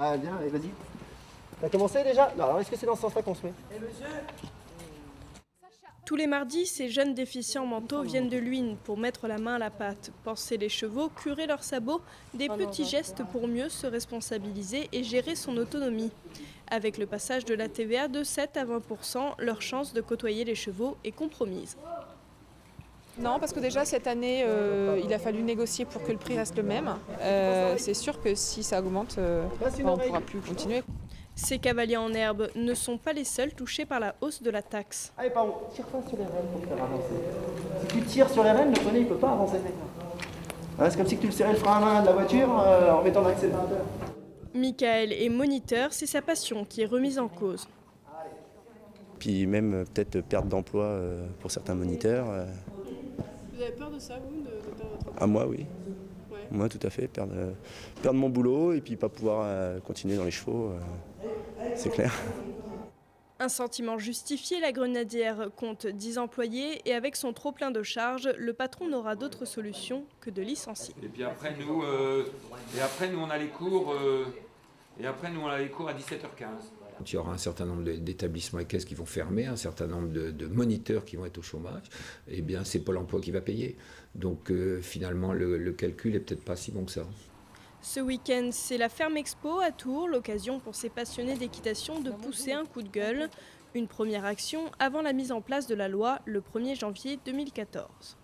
Ah bien, allez, vas-y. T'as commencé déjà? Non, alors est-ce que c'est dans ce sens-là qu'on se met? Tous les mardis, ces jeunes déficients mentaux viennent de Luynes pour mettre la main à la pâte, panser les chevaux, curer leurs sabots, des petits gestes pour mieux se responsabiliser et gérer son autonomie. Avec le passage de la TVA de 7 à 20%, leur chance de côtoyer les chevaux est compromise. Non, parce que déjà cette année, il a fallu négocier pour que le prix reste le même. C'est sûr que si ça augmente, on ne pourra plus continuer. Ces cavaliers en herbe ne sont pas les seuls touchés par la hausse de la taxe. Allez, pardon, tire pas sur les rênes pour faire avancer. Si tu tires sur les rênes, le poney il peut pas avancer. C'est comme si tu le serrais le frein à main de la voiture en mettant l'accélérateur. Michael est moniteur, c'est sa passion qui est remise en cause. Puis même peut-être perte d'emploi pour certains moniteurs. Vous avez peur de ça, vous, de perdre votre emploi? À moi, oui. Ouais. Moi, tout à fait. Perdre mon boulot et puis pas pouvoir continuer dans les chevaux, c'est clair. Un sentiment justifié, la grenadière compte 10 employés et avec son trop-plein de charges, le patron n'aura d'autre solution que de licencier. Et puis après, nous, on a les cours, à 17h15. Il y aura un certain nombre d'établissements et caisses qui vont fermer, un certain nombre de moniteurs qui vont être au chômage. Eh bien, c'est Pôle emploi qui va payer. Donc finalement, le calcul n'est peut-être pas si bon que ça. Ce week-end, c'est la Ferme Expo à Tours, l'occasion pour ces passionnés d'équitation de pousser un coup de gueule. Une première action avant la mise en place de la loi le 1er janvier 2014.